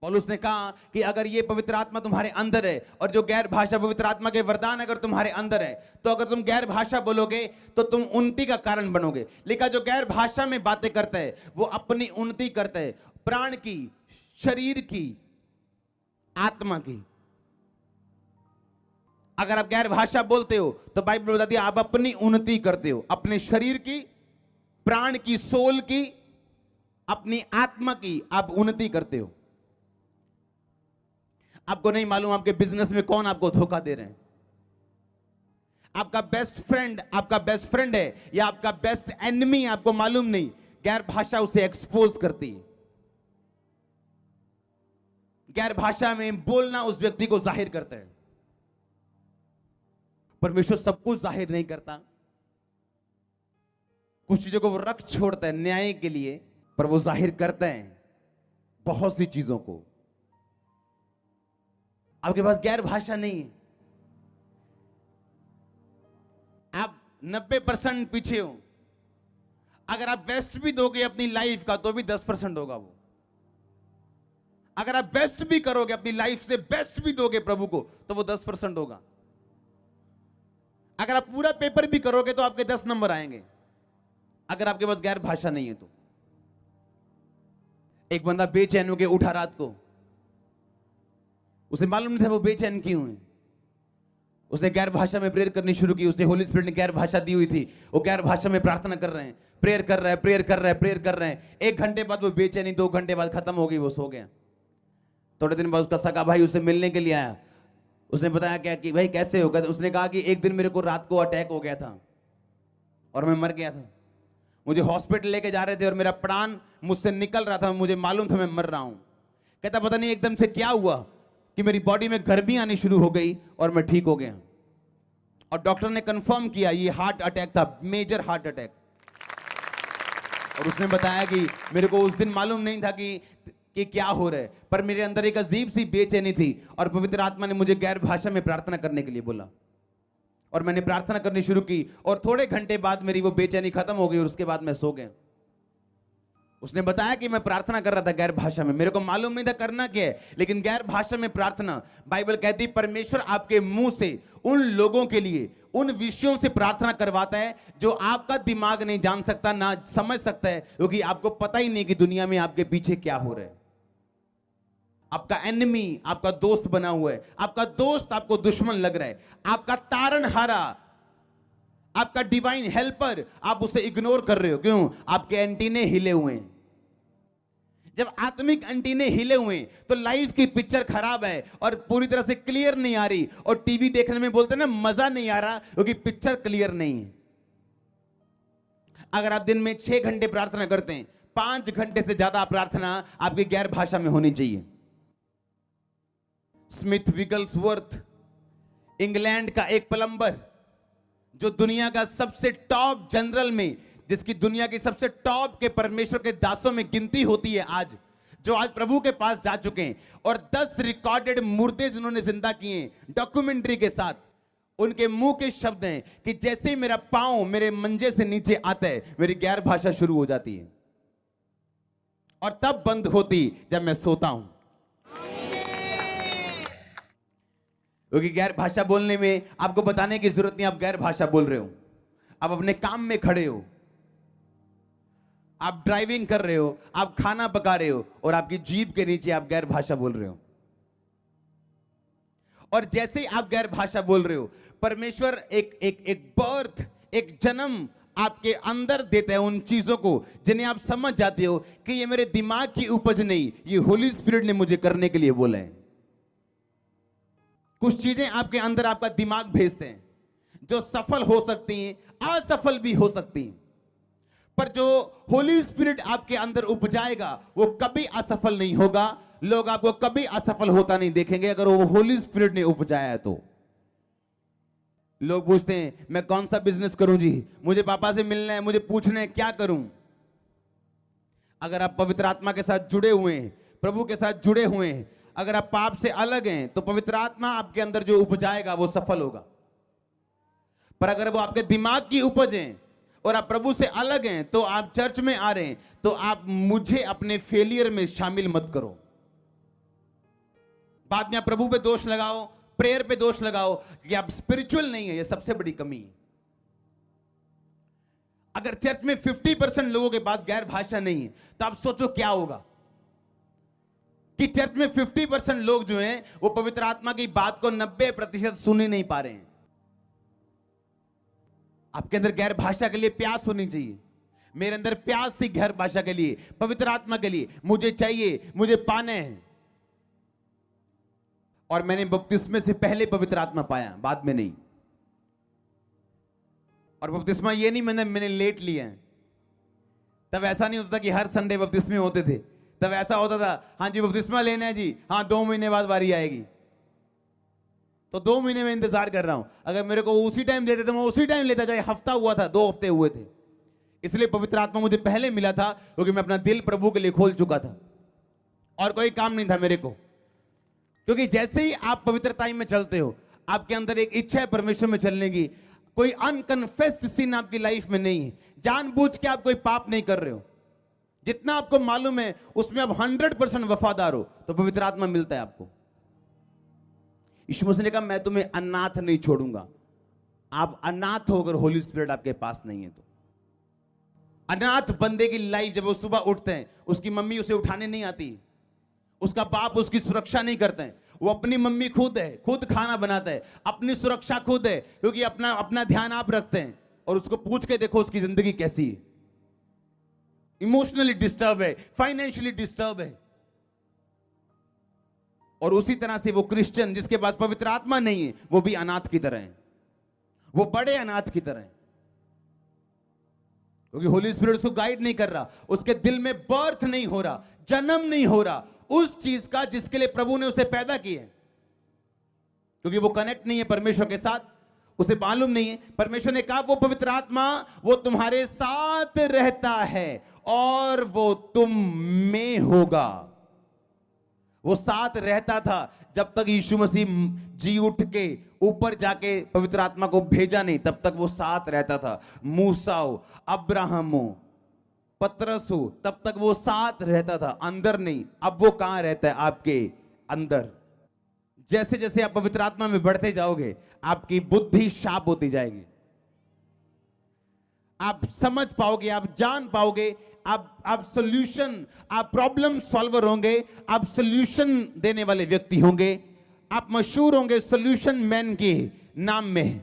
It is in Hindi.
पौलुस ने कहा कि अगर ये पवित्र आत्मा तुम्हारे अंदर है और जो गैर भाषा पवित्र आत्मा के वरदान अगर तुम्हारे अंदर है, तो अगर तुम गैर भाषा बोलोगे तो तुम उन्नति का कारण बनोगे। लेकिन जो गैर भाषा में बातें करता है वो अपनी उन्नति करता है, प्राण की, शरीर की, आत्मा की। अगर आप गैर भाषा बोलते हो तो बाइबल बताती है आप अपनी उन्नति करते हो, अपने शरीर की, प्राण की, सोल की, अपनी आत्मा की आप उन्नति करते हो। आपको नहीं मालूम आपके बिजनेस में कौन आपको धोखा दे रहे हैं। आपका बेस्ट फ्रेंड है या आपका बेस्ट एनिमी, आपको मालूम नहीं। गैर भाषा उसे एक्सपोज करती है। गैर भाषा में बोलना उस व्यक्ति को जाहिर करता है। परमेश्वर सब कुछ जाहिर नहीं करता, कुछ चीजों को वो रख छोड़ता है न्याय के लिए, पर वो जाहिर करता है बहुत सी चीजों को। आपके पास गैर भाषा नहीं है, आप 90% पीछे हो। अगर आप बेस्ट भी दोगे अपनी लाइफ का तो भी 10% होगा वो। अगर आप बेस्ट भी करोगे, अपनी लाइफ से बेस्ट भी दोगे प्रभु को, तो वो 10% होगा। अगर आप पूरा पेपर भी करोगे तो आपके 10 नंबर आएंगे, अगर आपके पास गैर भाषा नहीं है तो। एक बंदा बेचैन होकर उठा रात को, उसे मालूम नहीं था वो बेचैन क्यों है। उसने गैर भाषा में प्रेयर करनी शुरू की। उसे होली स्पिरिट ने गैर भाषा दी हुई थी, वो गैर भाषा में प्रार्थना कर रहे हैं, प्रेयर कर रहे हैं। 1 घंटे बाद वो बेचैनी 2 घंटे बाद खत्म हो गई, वो सो गया। थोड़े दिन बाद उसका सगा भाई उसे मिलने के लिए आया। उसने बताया क्या कि भाई कैसे हो गया। उसने कहा कि एक दिन मेरे को रात को अटैक हो गया था और मैं मर गया था। मुझे हॉस्पिटल लेके जा रहे थे और मेरा प्राण मुझसे निकल रहा था, मुझे मालूम था मैं मर रहा हूं। कहता पता नहीं एकदम से क्या हुआ कि मेरी बॉडी में गर्मी आनी शुरू हो गई और मैं ठीक हो गया। और डॉक्टर ने कंफर्म किया ये हार्ट अटैक था, मेजर हार्ट अटैक। और उसने बताया कि मेरे को उस दिन मालूम नहीं था कि क्या हो रहा है, पर मेरे अंदर एक अजीब सी बेचैनी थी और पवित्र आत्मा ने मुझे गैर भाषा में प्रार्थना करने के लिए बोला और मैंने प्रार्थना करनी शुरू की और थोड़े घंटे बाद मेरी वो बेचैनी खत्म हो गई और उसके बाद मैं सो गया। उसने बताया कि मैं प्रार्थना कर रहा था गैर भाषा में, मेरे को मालूम नहीं था करना क्या है, लेकिन गैर भाषा में प्रार्थना, बाइबल कहती परमेश्वर आपके मुंह से उन लोगों के लिए उन विषयों से प्रार्थना करवाता है जो आपका दिमाग नहीं जान सकता, ना समझ सकता है, क्योंकि आपको पता ही नहीं कि दुनिया में आपके पीछे क्या हो रहा है। आपका एनिमी आपका दोस्त बना हुआ है, आपका दोस्त आपको दुश्मन लग रहा है, आपका तारनहारा, आपका डिवाइन हेल्पर, आप उसे इग्नोर कर रहे हो। क्यों? आपके एंटीने हिले हुए हैं। जब आत्मिक एंटीने हिले हुए हैं तो लाइफ की पिक्चर खराब है और पूरी तरह से क्लियर नहीं आ रही, और टीवी देखने में बोलते हैं ना मजा नहीं आ रहा क्योंकि पिक्चर क्लियर नहीं है। अगर आप दिन में 6 घंटे प्रार्थना करते हैं, 5 घंटे से ज्यादा प्रार्थना आपकी गैर भाषा में होनी चाहिए। स्मिथ विगल्सवर्थ, इंग्लैंड का एक प्लम्बर, जो दुनिया का सबसे टॉप जनरल में, जिसकी दुनिया की सबसे टॉप के परमेश्वर के दासों में गिनती होती है, आज जो आज प्रभु के पास जा चुके हैं और 10 रिकॉर्डेड मुर्दे जिन्होंने जिंदा किए हैं डॉक्यूमेंट्री के साथ, उनके मुंह के शब्द हैं कि जैसे ही मेरा पांव मेरे मंजे से नीचे आता है मेरी गैर भाषा शुरू हो जाती है और तब बंद होती जब मैं सोता हूं। क्योंकि गैर भाषा बोलने में आपको बताने की जरूरत नहीं, आप गैर भाषा बोल रहे हो। आप अपने काम में खड़े हो, आप ड्राइविंग कर रहे हो, आप खाना पका रहे हो और आपकी जीभ के नीचे आप गैर भाषा बोल रहे हो। और जैसे ही आप गैर भाषा बोल रहे हो, परमेश्वर एक बर्थ, एक जन्म आपके अंदर देता है उन चीजों को जिन्हें आप समझ जाते हो कि ये मेरे दिमाग की उपज नहीं, ये होली स्पिरिट ने मुझे करने के लिए बोला है। कुछ चीजें आपके अंदर आपका दिमाग भेजते हैं जो सफल हो सकती हैं, असफल भी हो सकती हैं, पर जो होली स्पिरिट आपके अंदर उपजाएगा वो कभी असफल नहीं होगा। लोग आपको कभी असफल होता नहीं देखेंगे अगर वो होली स्पिरिट ने उपजाया है तो। लोग पूछते हैं मैं कौन सा बिजनेस करूं जी, मुझे पापा से मिलना है, मुझे पूछना है क्या करूं। अगर आप पवित्र आत्मा के साथ जुड़े हुए हैं, प्रभु के साथ जुड़े हुए हैं, अगर आप पाप से अलग हैं तो पवित्र आत्मा आपके अंदर जो उपजाएगा वो सफल होगा। पर अगर वो आपके दिमाग की उपज है और आप प्रभु से अलग हैं, तो आप चर्च में आ रहे हैं तो आप मुझे अपने फेलियर में शामिल मत करो। बाद में आप प्रभु पे दोष लगाओ, प्रेयर पे दोष लगाओ कि आप स्पिरिचुअल नहीं है। ये सबसे बड़ी कमी है। अगर चर्च में 50% लोगों के पास गैर भाषा नहीं है तो आप सोचो क्या होगा कि चर्च में 50% लोग जो हैं वो पवित्र आत्मा की बात को 90% सुन ही नहीं पा रहे हैं। आपके अंदर गैर भाषा के लिए प्यास होनी चाहिए। मेरे अंदर प्यास थी गैर भाषा के लिए, पवित्र आत्मा के लिए। मुझे चाहिए, मुझे पाने हैं। और मैंने बपतिस्मे से पहले पवित्र आत्मा पाया, बाद में नहीं। और बपतिस्मा ये नहीं मैंने लेट लिया है। तब ऐसा नहीं होता कि हर संडे बपतिस्मे होते थे। तब ऐसा होता था, हाँ जी बपतिस्मा लेना है जी, हाँ 2 महीने बाद बारी आएगी। तो 2 महीने में इंतजार कर रहा हूं। अगर मेरे को उसी टाइम देते तो मैं उसी टाइम लेता, चाहे हफ्ता हुआ था, 2 हफ्ते हुए थे। इसलिए पवित्र आत्मा मुझे पहले मिला था क्योंकि मैं अपना दिल प्रभु के लिए खोल चुका था और कोई काम नहीं था मेरे को। क्योंकि जैसे ही आप पवित्रता में चलते हो, आपके अंदर एक इच्छा है परमेश्वर में चलने की। कोई अनकन्फेस्ड सिन आपकी लाइफ में नहीं है। जानबूझ के आप कोई पाप नहीं कर रहे हो। जितना आपको मालूम है उसमें आप 100% वफादार हो, तो पवित्र आत्मा मिलता है आपको। यीशु मसीह ने कहा मैं तुम्हें अनाथ नहीं छोड़ूंगा। आप अनाथ हो अगर होली स्पिरिट आपके पास नहीं है तो। अनाथ बंदे की लाइफ, जब वो सुबह उठते हैं, उसकी मम्मी उसे उठाने नहीं आती, उसका बाप उसकी सुरक्षा नहीं करते हैं। वो अपनी मम्मी खुद है, खुद खाना बनाता है, अपनी सुरक्षा खुद है, क्योंकि अपना ध्यान आप रखते हैं। और उसको पूछ के देखो उसकी जिंदगी कैसी है। इमोशनली डिस्टर्ब है, फाइनेंशियली डिस्टर्ब है। और उसी तरह से वो क्रिश्चियन जिसके पास पवित्र आत्मा नहीं है, वो भी अनाथ की तरह है। वो बड़े अनाथ की तरह है, क्योंकि होली स्पिरिट उसको गाइड नहीं कर रहा। उसके दिल में बर्थ नहीं हो रहा, जन्म नहीं हो रहा उस चीज का जिसके लिए प्रभु ने उसे पैदा किया है। क्योंकि वो कनेक्ट नहीं है परमेश्वर के साथ, उसे मालूम नहीं है। परमेश्वर ने कहा वो पवित्र आत्मा वो तुम्हारे साथ रहता है और वो तुम में होगा। वो साथ रहता था जब तक यीशु मसीह जी उठ के ऊपर जाके पवित्र आत्मा को भेजा नहीं, तब तक वो साथ रहता था। मूसा हो, अब्राहम हो, पतरस हो, तब तक वो साथ रहता था, अंदर नहीं। अब वो कहां रहता है? आपके अंदर। जैसे जैसे आप पवित्र आत्मा में बढ़ते जाओगे, आपकी बुद्धि शार्प होती जाएगी। आप समझ पाओगे, आप जान पाओगे, आप सॉल्यूशन, आप प्रॉब्लम सॉल्वर होंगे, आप सॉल्यूशन देने वाले व्यक्ति होंगे, आप मशहूर होंगे सॉल्यूशन मैन के नाम में।